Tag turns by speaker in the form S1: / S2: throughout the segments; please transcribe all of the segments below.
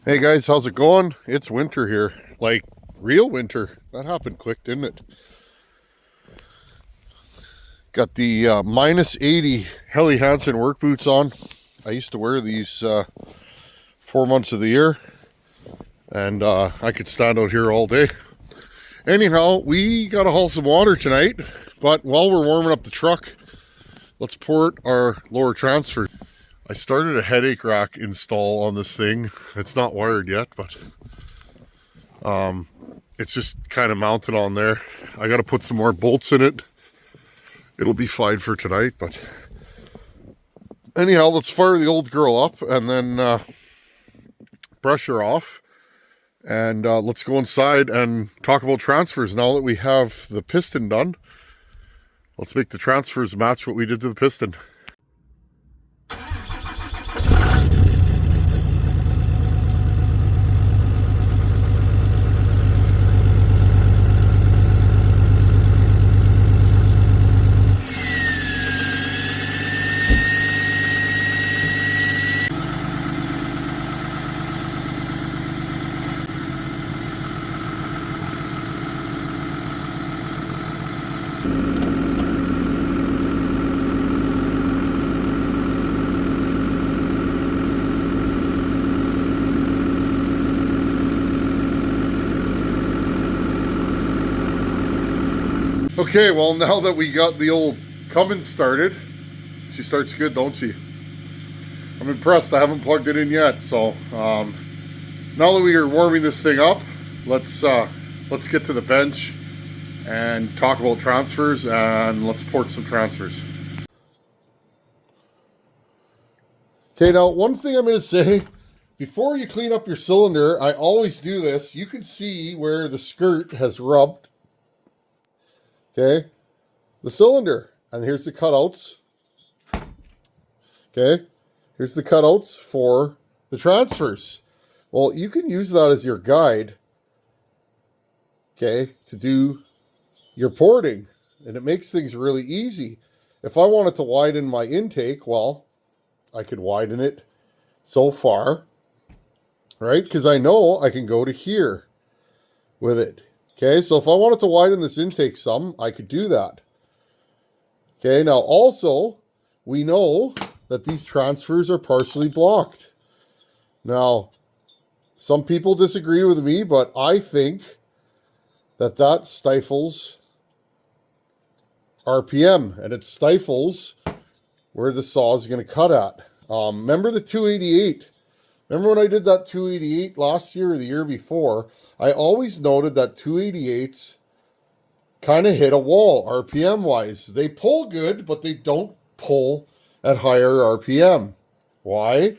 S1: Hey guys, how's it going? It's winter here. Like, real winter. That happened quick, didn't it? Got the minus 80 Helly Hansen work boots on. I used to wear these 4 months of the year, and I could stand out here all day. Anyhow, we got to haul some water tonight, but while we're warming up the truck, let's port our lower transfer. I started a headache rack install on this thing. It's not wired yet, but it's just kind of mounted on there. I got to put some more bolts in it. It'll be fine for tonight, but anyhow, let's fire the old girl up and then brush her off. And let's go inside and talk about transfers. Now that we have the piston done, let's make the transfers match what we did to the piston. Okay, well, now that we got the old Cummins started, she starts good, don't she? I'm impressed. I haven't plugged it in yet. So now that we are warming this thing up, let's get to the bench and talk about transfers, and let's port some transfers. Okay, now one thing I'm going to say, before you clean up your cylinder, I always do this. You can see where the skirt has rubbed. Okay, the cylinder, and here's the cutouts. Okay, here's the cutouts for the transfers. Well, you can use that as your guide, okay, to do your porting, and it makes things really easy. If I wanted to widen my intake, well, I could widen it so far, right? Because I know I can go to here with it. Okay, so if I wanted to widen this intake some, I could do that. Okay, now also, we know that these transfers are partially blocked. Now, some people disagree with me, but I think that stifles RPM, and it stifles where the saw is going to cut at. Remember the 288? Remember when I did that 288 last year or the year before? I always noted that 288s kind of hit a wall RPM-wise. They pull good, but they don't pull at higher RPM. Why?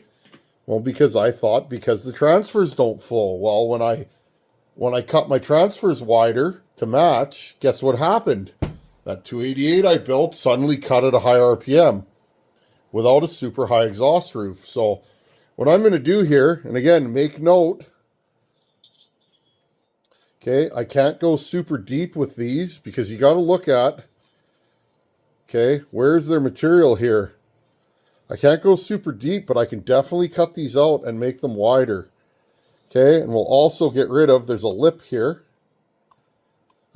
S1: Well, because I thought because the transfers don't flow. Well, when I cut my transfers wider to match, guess what happened? That 288 I built suddenly cut at a high RPM without a super high exhaust roof. So what I'm going to do here, and again, make note, okay, I can't go super deep with these because you got to look at, okay, where's their material here? I can't go super deep, but I can definitely cut these out and make them wider. Okay, and we'll also get rid of, there's a lip here.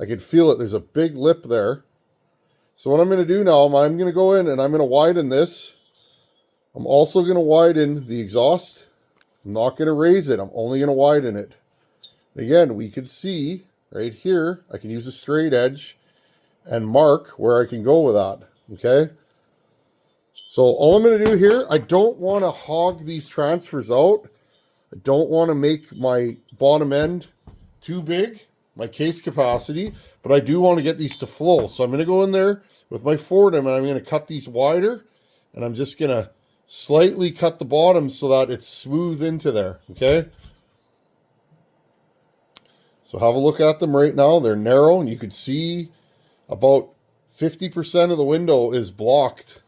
S1: I can feel it, there's a big lip there. So what I'm going to do now, I'm going to go in and I'm going to widen this. I'm also going to widen the exhaust. I'm not going to raise it. I'm only going to widen it. Again, we can see right here, I can use a straight edge and mark where I can go with that. Okay. So all I'm going to do here, I don't want to hog these transfers out. I don't want to make my bottom end too big, my case capacity, but I do want to get these to flow. So I'm going to go in there with my Fordham and I'm going to cut these wider, and I'm just going to slightly cut the bottom so that it's smooth into there, okay? So have a look at them right now. They're narrow, and you can see about 50% of the window is blocked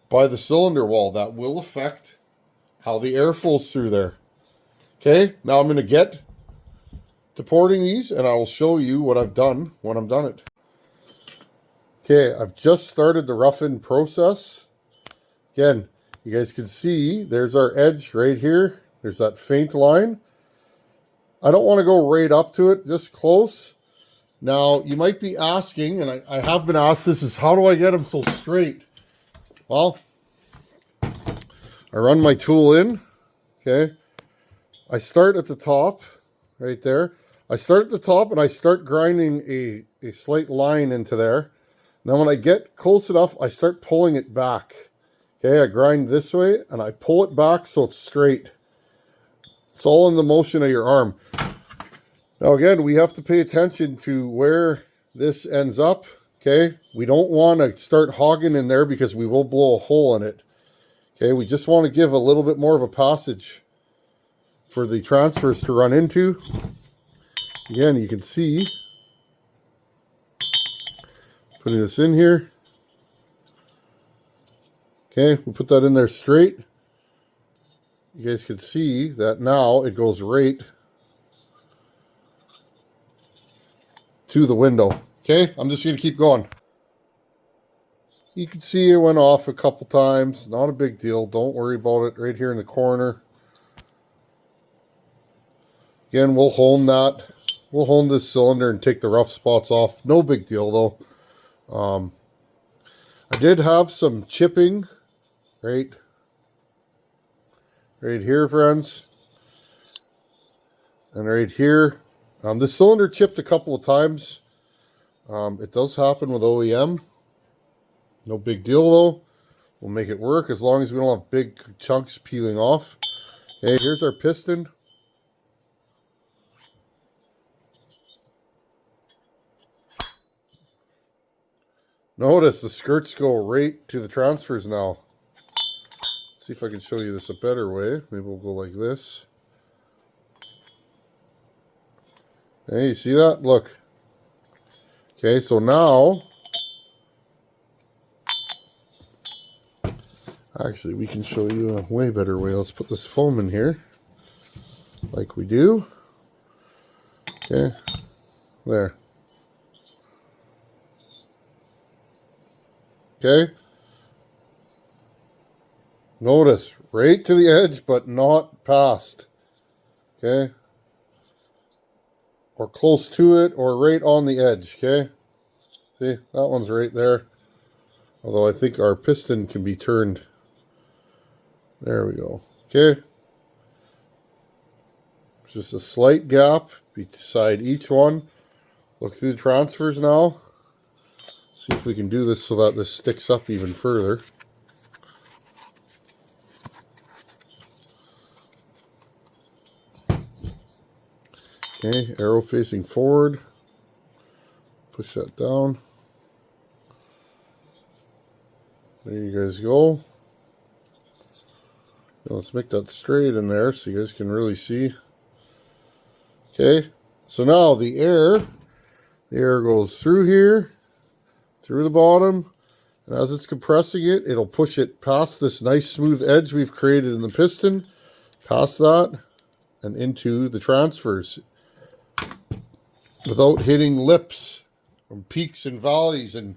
S1: by the cylinder wall. That will affect how the air flows through there. Okay, now I'm going to get to porting these, and I will show you what I've done when I'm done it. Okay, I've just started the rough-in process. Again, you guys can see there's our edge right here. There's that faint line. I don't want to go right up to it, just close. Now, you might be asking, and I have been asked this, is how do I get them so straight? Well, I run my tool in, okay? I start at the top, right there. I start at the top and I start grinding a slight line into there. Now when I get close enough, I start pulling it back. Okay, I grind this way and I pull it back so it's straight. It's all in the motion of your arm. Now again, we have to pay attention to where this ends up. Okay, we don't want to start hogging in there because we will blow a hole in it. Okay, we just want to give a little bit more of a passage for the transfers to run into. Again, you can see, putting this in here. Okay, we'll put that in there straight. You guys can see that now it goes right to the window. Okay, I'm just going to keep going. You can see it went off a couple times. Not a big deal. Don't worry about it. Right here in the corner. Again, we'll hone that. We'll hone this cylinder and take the rough spots off. No big deal though. I did have some chipping right here, friends. And right here. The cylinder chipped a couple of times. It does happen with OEM. No big deal though. We'll make it work as long as we don't have big chunks peeling off. Okay, here's our piston. Notice the skirts go right to the transfers now. Let's see if I can show you this a better way. Maybe we'll go like this. Hey, you see that? Look. Okay, so now, actually we can show you a way better way. Let's put this foam in here, like we do. Okay, there. Okay. Notice, right to the edge, but not past. Okay. Or close to it, or right on the edge. Okay. See, that one's right there. Although I think our piston can be turned. There we go. Okay. Just a slight gap beside each one. Look through the transfers now. See if we can do this so that this sticks up even further. Okay, arrow facing forward. Push that down. There you guys go. Now let's make that straight in there so you guys can really see. Okay, so now the air goes through here, through the bottom, and as it's compressing it, it'll push it past this nice smooth edge we've created in the piston, past that, and into the transfers without hitting lips and peaks and valleys. And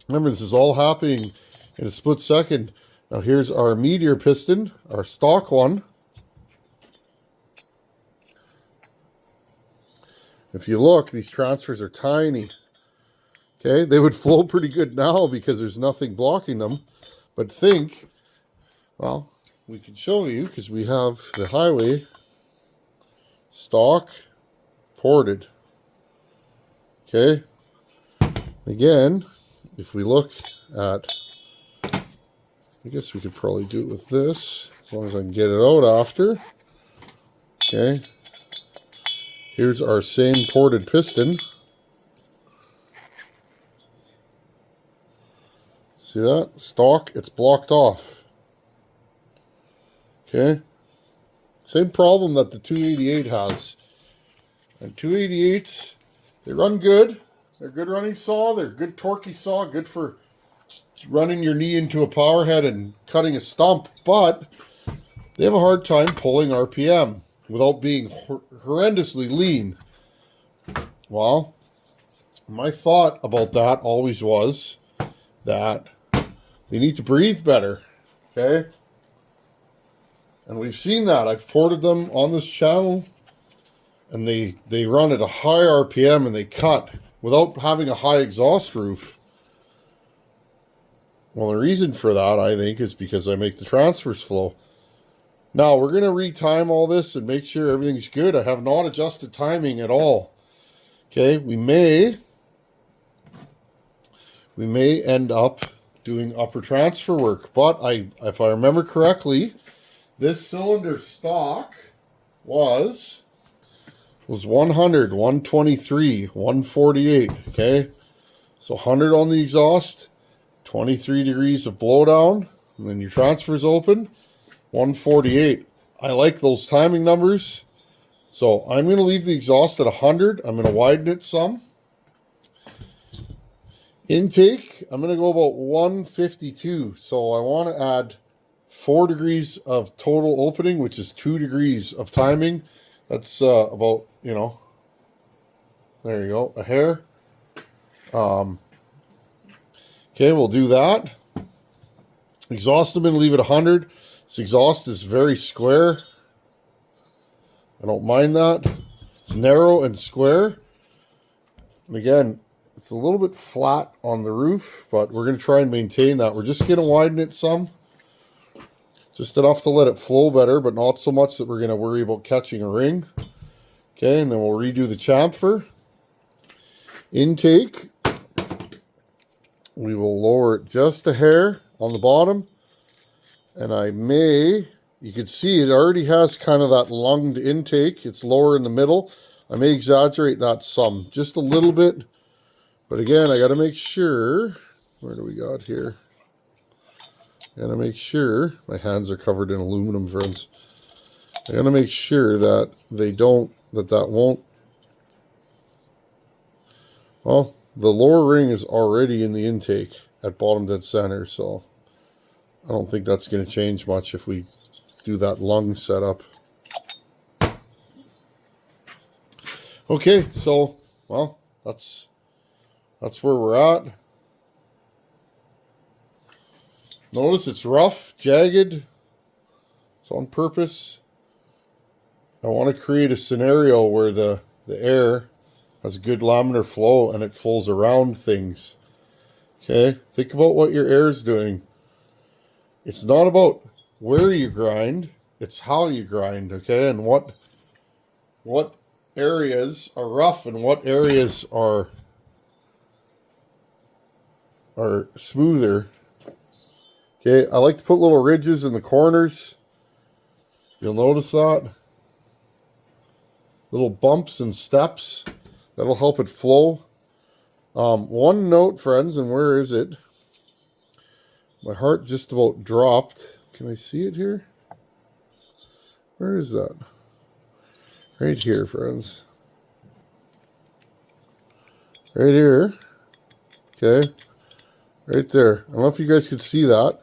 S1: remember, this is all happening in a split second. Now here's our meteor piston, our stock one. If you look, these transfers are tiny. Okay, they would flow pretty good now because there's nothing blocking them. But think, well, we can show you because we have the highway stock ported. Okay, again, if we look at, I guess we could probably do it with this, as long as I can get it out after. Okay, here's our same ported piston. See that? Stock, it's blocked off. Okay. Same problem that the 288 has. And 288s, they run good. They're a good running saw. They're a good torquey saw. Good for running your knee into a power head and cutting a stump. But they have a hard time pulling RPM without being horrendously lean. Well, my thought about that always was that they need to breathe better, okay? And we've seen that. I've ported them on this channel, and they run at a high RPM and they cut without having a high exhaust roof. Well, the reason for that, I think, is because I make the transfers flow. Now, we're going to retime all this and make sure everything's good. I have not adjusted timing at all. Okay, we may end up doing upper transfer work, but if I remember correctly, this cylinder stock was 100, 123, 148, okay? So 100 on the exhaust, 23 degrees of blowdown, and then your transfer's open, 148. I like those timing numbers. So I'm going to leave the exhaust at 100. I'm going to widen it some. Intake, I'm going to go about 152. So I want to add 4 degrees of total opening, which is 2 degrees of timing. That's about, you know, there you go, a hair. Okay, we'll do that. Exhaust, I'm going to leave it 100. This exhaust is very square. I don't mind that. It's narrow and square. And again, it's a little bit flat on the roof, but we're going to try and maintain that. We're just going to widen it some. Just enough to let it flow better, but not so much that we're going to worry about catching a ring. Okay, and then we'll redo the chamfer. Intake. We will lower it just a hair on the bottom. And you can see it already has kind of that lunged intake. It's lower in the middle. I may exaggerate that some, just a little bit. But again, I got to make sure, where do we got here? Got to make sure, my hands are covered in aluminum, friends. I got to make sure that that won't, well, the lower ring is already in the intake at bottom dead center, so I don't think that's going to change much if we do that lung setup. Okay, so, well, that's where we're at. Notice it's rough, jagged. It's on purpose. I want to create a scenario where the air has good laminar flow and it flows around things. Okay, think about what your air is doing. It's not about where you grind, it's how you grind, okay? And what areas are rough and what areas are smoother. Okay, I like to put little ridges in the corners. You'll notice that. Little bumps and steps. That'll help it flow. One note, friends, and where is it? My heart just about dropped. Can I see it here? Where is that? Right here, friends. Right here. Okay. Right there. I don't know if you guys could see that.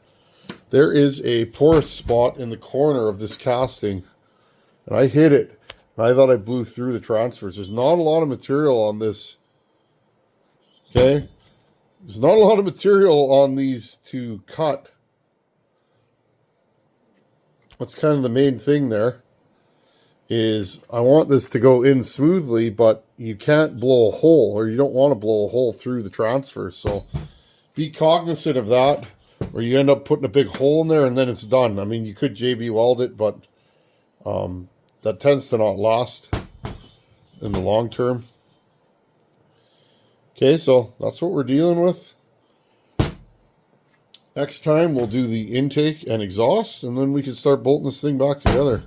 S1: There is a porous spot in the corner of this casting. And I hit it. And I thought I blew through the transfers. There's not a lot of material on this. Okay? There's not a lot of material on these to cut. That's kind of the main thing there. Is I want this to go in smoothly, but you can't blow a hole, or you don't want to blow a hole through the transfer. So be cognizant of that, or you end up putting a big hole in there and then it's done. I mean, you could JB weld it, but that tends to not last in the long term. Okay, so that's what we're dealing with. Next time we'll do the intake and exhaust, and then we can start bolting this thing back together.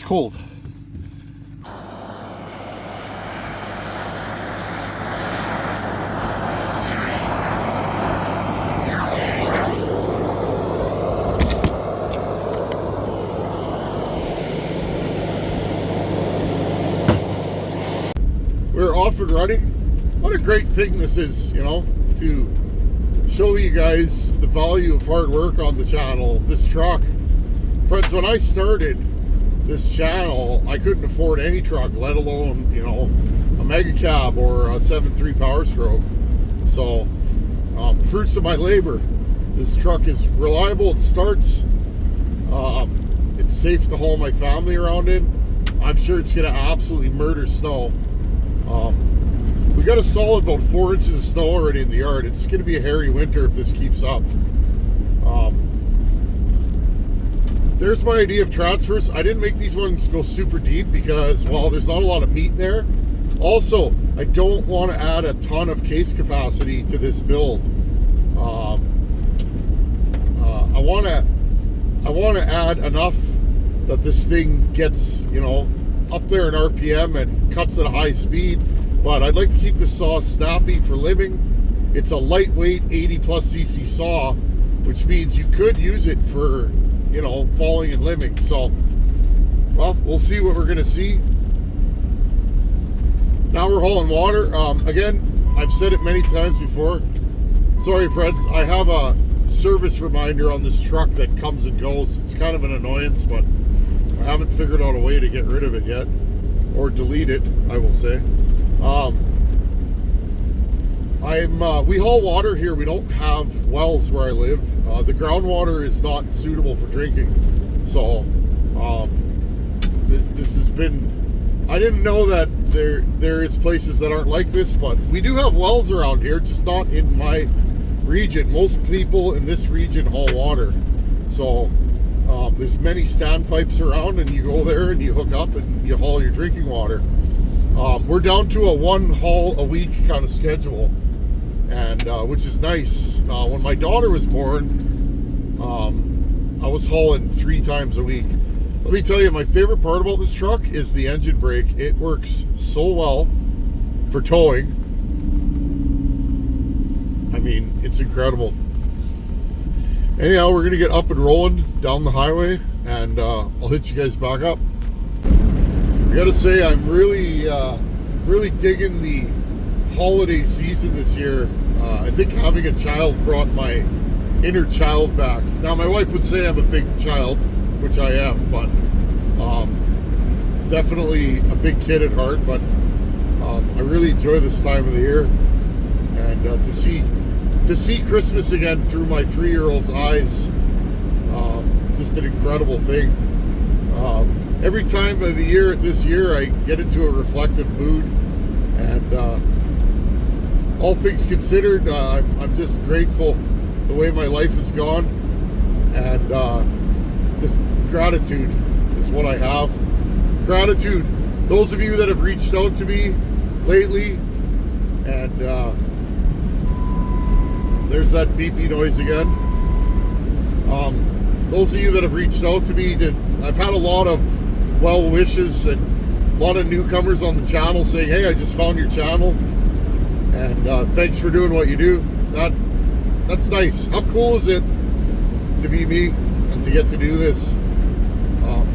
S1: cold. We're off and running. What a great thing this is, you know, to show you guys the value of hard work on the channel. This truck, friends, when I started this channel, I couldn't afford any truck, let alone, you know, a mega cab or a 7.3 Power Stroke. So, fruits of my labor. This truck is reliable. It starts. It's safe to haul my family around in. I'm sure it's going to absolutely murder snow. We got a solid about 4 inches of snow already in the yard. It's going to be a hairy winter if this keeps up. There's my idea of transfers. I didn't make these ones go super deep because, well, there's not a lot of meat there. Also, I don't want to add a ton of case capacity to this build. I want to add enough that this thing gets, you know, up there in RPM and cuts at a high speed. But I'd like to keep the saw snappy for limbing. It's a lightweight 80 plus cc saw, which means you could use it for, you know, falling and limbing. So, well, we'll see what we're going to see. Now we're hauling water. Again, I've said it many times before. Sorry, friends. I have a service reminder on this truck that comes and goes. It's kind of an annoyance, but I haven't figured out a way to get rid of it yet. Or delete it, I will say. We haul water here. We don't have wells where I live. The groundwater is not suitable for drinking. So, this has been, I didn't know that there is places that aren't like this, but we do have wells around here, just not in my region. Most people in this region haul water. So, there's many standpipes around, and you go there and you hook up and you haul your drinking water. We're down to a 1 haul a week kind of schedule, and which is nice. When my daughter was born, I was hauling 3 times a week. Let me tell you, my favorite part about this truck is the engine brake. It works so well for towing. I mean, it's incredible. Anyhow, we're going to get up and rolling down the highway, and I'll hit you guys back up. I gotta say, I'm really digging the holiday season this year. I think having a child brought my inner child back. Now, my wife would say I'm a big child, which I am, but definitely a big kid at heart. But I really enjoy this time of the year, and to see Christmas again through my 3-year-old's eyes, just an incredible thing. Every time of the year, this year, I get into a reflective mood, and all things considered, I'm just grateful the way my life has gone, and just gratitude is what I have. Gratitude. Those of you that have reached out to me lately, and there's that beepy noise again. Those of you that have reached out to me, I've had a lot of well wishes and a lot of newcomers on the channel saying, hey, I just found your channel, and thanks for doing what you do. That's nice. How cool is it to be me and to get to do this?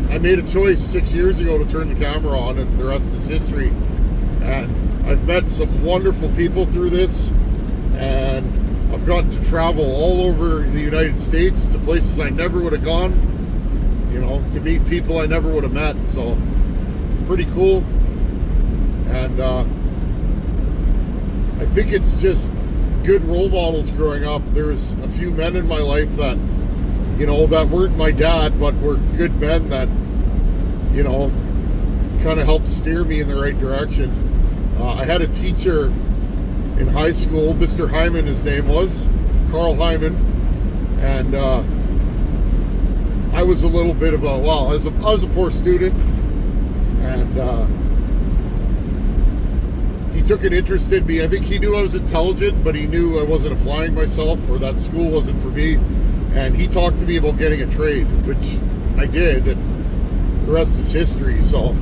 S1: I made a choice 6 years ago to turn the camera on, and the rest is history. And I've met some wonderful people through this, and I've gotten to travel all over the United States to places I never would have gone, you know, to meet people I never would have met. So, pretty cool. And I think it's just good role models growing up. There's a few men in my life that, you know, that weren't my dad, but were good men that, you know, kind of helped steer me in the right direction. I had a teacher in high school, Mr. Hyman, his name was, Carl Hyman, and I was a little bit of a, well, I was a poor student, and he took an interest in me. I think he knew I was intelligent, but he knew I wasn't applying myself, or that school wasn't for me, and he talked to me about getting a trade, which I did, and the rest is history. So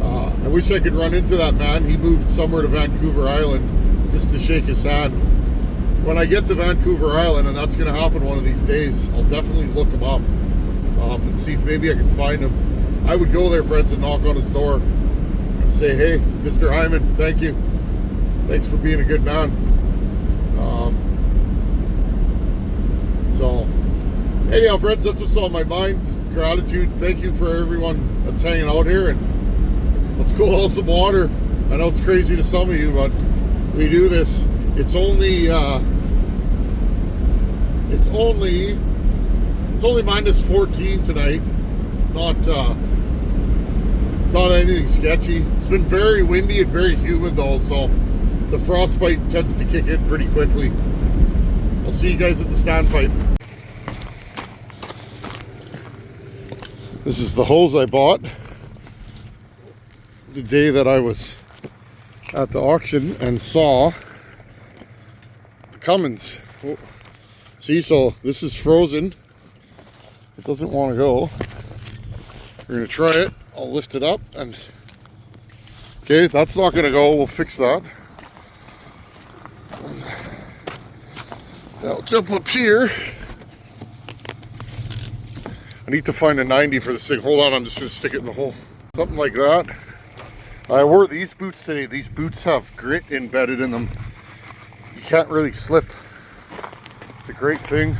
S1: I wish I could run into that man. He moved somewhere to Vancouver Island just to shake his hand. When I get to Vancouver Island, and that's going to happen one of these days, I'll definitely look him up and see if maybe I can find him. I would go there, friends, and knock on his door and say, hey, Mr. Hyman, thank you. Thanks for being a good man. So anyhow, friends, that's what's on my mind. Just gratitude. Thank you for everyone that's hanging out here, and let's go haul some water. I know it's crazy to some of you, but we do this. It's only minus 14 tonight. Not anything sketchy. It's been very windy and very humid though, so the frostbite tends to kick in pretty quickly. I'll see you guys at the standpipe. This is the hose I bought the day that I was at the auction and saw the Cummins. Oh. See, so this is frozen. It doesn't want to go. We're going to try it. I'll lift it up and... Okay, that's not going to go. We'll fix that. I'll jump up here. I need to find a 90 for this thing. Hold on, I'm just going to stick it in the hole. Something like that. I wore these boots today. These boots have grit embedded in them. You can't really slip. It's a great thing.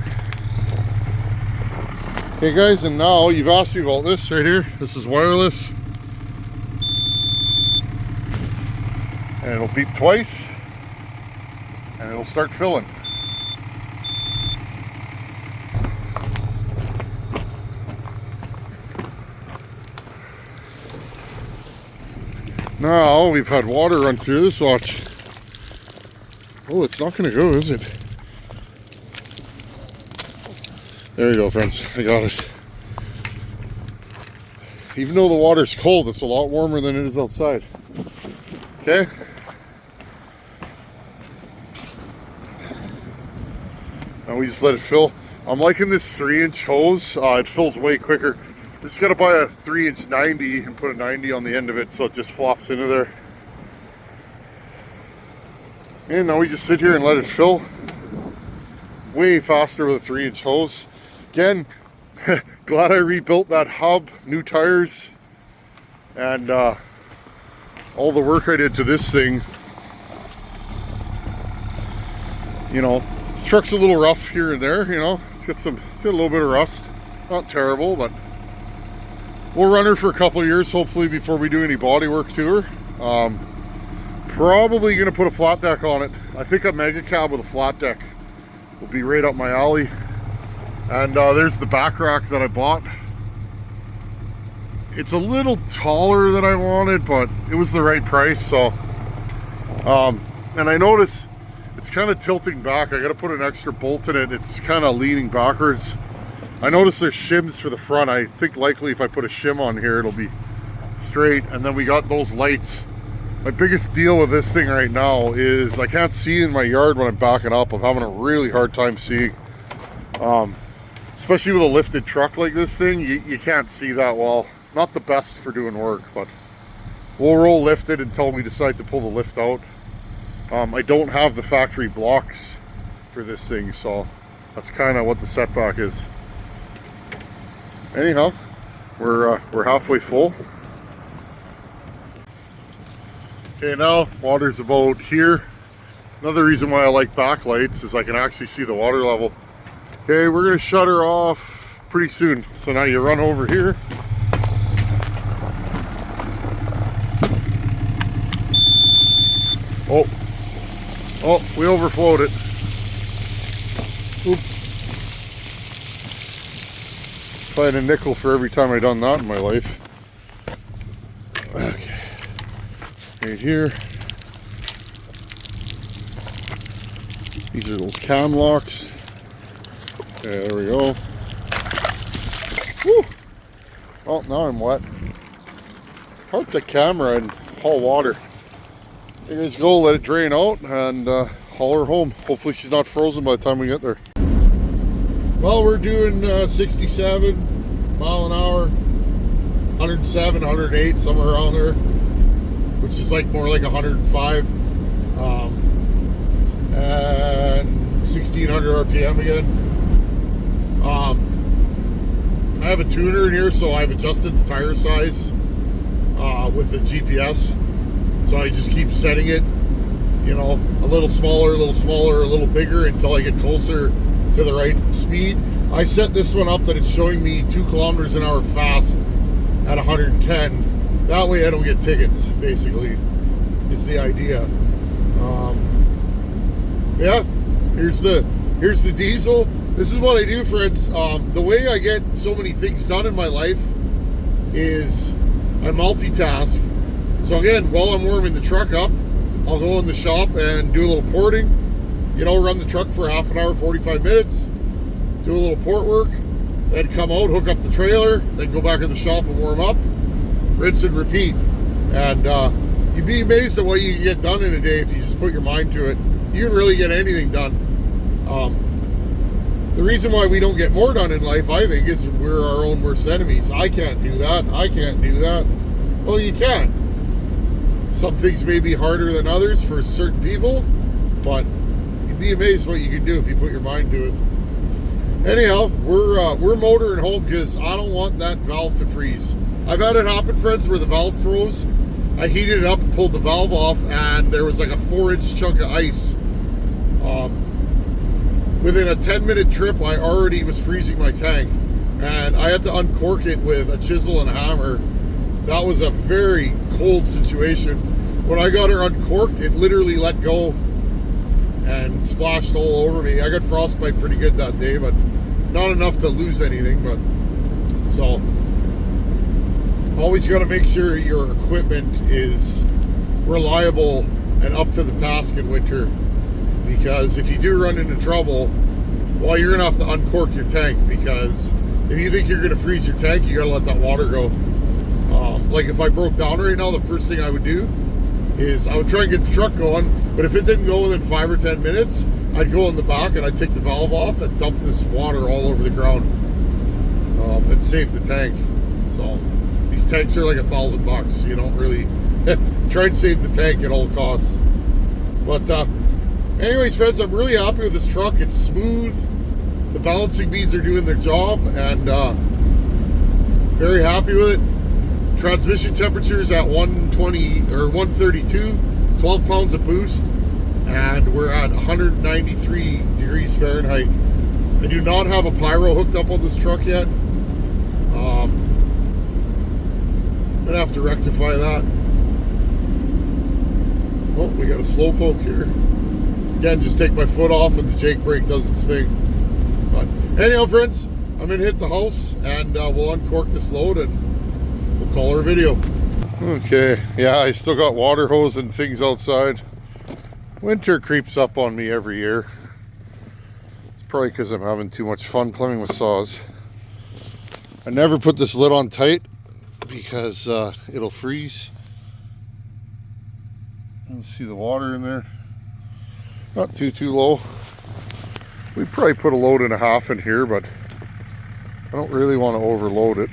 S1: Okay guys, and now you've asked me about this right here. This is wireless. And it'll beep twice. And it'll start filling. Now we've had water run through this, watch. Oh, it's not gonna go, is it? There you go, friends, I got it. Even though the water's cold, it's a lot warmer than it is outside. Okay. And we just let it fill. I'm liking this 3-inch hose. It fills way quicker. Just gotta buy a 3-inch 90 and put a 90 on the end of it so it just flops into there. And now we just sit here and let it fill. Way faster with a 3-inch hose. Again, glad I rebuilt that hub, new tires, and all the work I did to this thing. You know, this truck's a little rough here and there, you know. It's got a little bit of rust. Not terrible, but we'll run her for a couple of years, hopefully, before we do any body work to her. Probably going to put a flat deck on it. I think a mega cab with a flat deck will be right up my alley. And there's the back rack that I bought. It's a little taller than I wanted, but it was the right price. So, and I notice it's kind of tilting back. I got to put an extra bolt in it. It's kind of leaning backwards. I noticed there's shims for the front. I think likely if I put a shim on here, it'll be straight. And then we got those lights. My biggest deal with this thing right now is I can't see in my yard when I'm backing up. I'm having a really hard time seeing. Especially with a lifted truck like this thing, you can't see that well. Not the best for doing work, but we'll roll lifted until we decide to pull the lift out. I don't have the factory blocks for this thing, so that's kind of what the setback is. Anyhow, we're halfway full. Okay, now water's about here. Another reason why I like backlights is I can actually see the water level. Okay, we're gonna shut her off pretty soon. So now you run over here. Oh, we overflowed it. Oops. If I had a nickel for every time I've done that in my life. Okay. Right here. These are those cam locks. Okay, there we go. Woo! Oh, now I'm wet. Park the camera and haul water. There you go, let it drain out and haul her home. Hopefully she's not frozen by the time we get there. Well, we're doing 67 mile an hour. 107, 108, somewhere around there, which is like more like 105, and 1600 RPM again. I have a tuner in here, so I've adjusted the tire size with the GPS. So I just keep setting it, you know, a little smaller, a little bigger until I get closer to the right speed. I set this one up that it's showing me 2 kilometers an hour fast at 110. That way I don't get tickets, basically, is the idea. Yeah, here's the diesel. This is what I do, friends. The way I get so many things done in my life is I multitask. So again, while I'm warming the truck up, I'll go in the shop and do a little porting. You know, run the truck for half an hour, 45 minutes, do a little port work, then come out, hook up the trailer, then go back in the shop and warm up, rinse and repeat. And you'd be amazed at what you can get done in a day if you just put your mind to it. You can really get anything done. The reason why we don't get more done in life, I think, is we're our own worst enemies. I can't do that. I can't do that. Well, you can. Some things may be harder than others for certain people, but you'd be amazed what you can do if you put your mind to it. Anyhow, we're motoring home because I don't want that valve to freeze. I've had it happen, friends, where the valve froze. I heated it up and pulled the valve off, and there was like a 4-inch chunk of ice. Within a 10-minute trip, I already was freezing my tank, and I had to uncork it with a chisel and a hammer. That was a very cold situation. When I got her uncorked, it literally let go and splashed all over me. I got frostbite pretty good that day, but not enough to lose anything. But so, always got to make sure your equipment is reliable and up to the task in winter. Because if you do run into trouble, well, you're gonna have to uncork your tank, because if you think you're gonna freeze your tank, you gotta let that water go. Like if I broke down right now, the first thing I would do is I would try and get the truck going, but if it didn't go within 5 or 10 minutes, I'd go in the back and I'd take the valve off and dump this water all over the ground and save the tank. So these tanks are like $1,000. You don't really try and save the tank at all costs. But anyways, friends, I'm really happy with this truck. It's smooth. The balancing beads are doing their job, and very happy with it. Transmission temperatures at 120 or 132, 12 pounds of boost, and we're at 193 degrees Fahrenheit. I do not have a pyro hooked up on this truck yet. I'm gonna have to rectify that. Oh, we got a slow poke here. Again, just take my foot off and the Jake brake does its thing. But anyhow, friends, I'm gonna hit the house and we'll uncork this load and we'll call our video. Okay, yeah, I still got water hose and things outside. Winter creeps up on me every year. It's probably because I'm having too much fun playing with saws. I never put this lid on tight because it'll freeze. Let's see the water in there. Not too low. We probably put a load and a half in here, but I don't really want to overload it.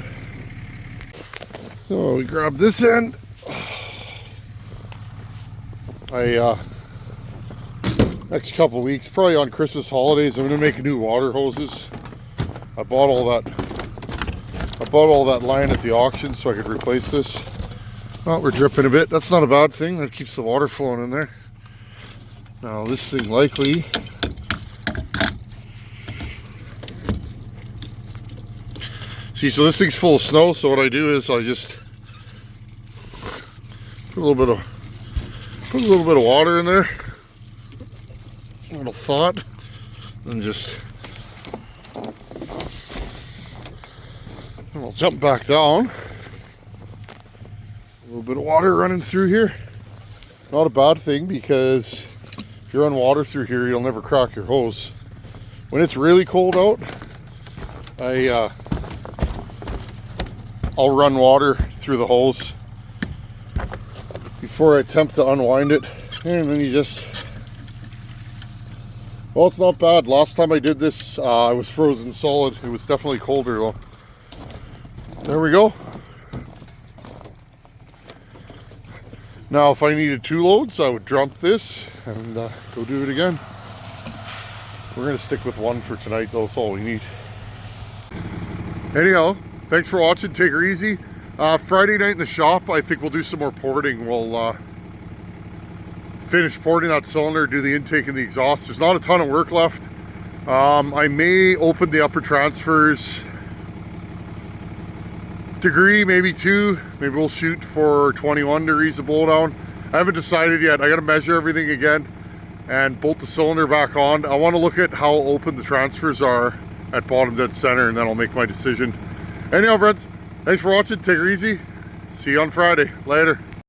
S1: So we grab this end. Next couple weeks, probably on Christmas holidays, I'm gonna make new water hoses. I bought all that line at the auction so I could replace this. Oh, we're dripping a bit. That's not a bad thing. That keeps the water flowing in there. Now this thing likely see, so this thing's full of snow, so what I do is I just put a little bit of water in there, a little thought, and I'll jump back down. A little bit of water running through here. Not a bad thing, because if you run water through here, you'll never crack your hose. When it's really cold out, I'll run water through the hose before I attempt to unwind it, and then well, it's not bad. Last time I did this, I was frozen solid. It was definitely colder though. There we go. Now, if I needed 2 loads, I would dump this and go do it again. We're going to stick with 1 for tonight, though. That's all we need. Anyhow, thanks for watching. Take her easy. Friday night in the shop, I think we'll do some more porting. We'll finish porting that cylinder, do the intake and the exhaust. There's not a ton of work left. I may open the upper transfers degree, maybe 2. Maybe we'll shoot for 21 degrees of blow down. I haven't decided yet. I got to measure everything again and bolt the cylinder back on. I want to look at how open the transfers are at bottom dead center, and then I'll make my decision. Anyhow, friends, thanks for watching. Take her easy. See you on Friday. Later.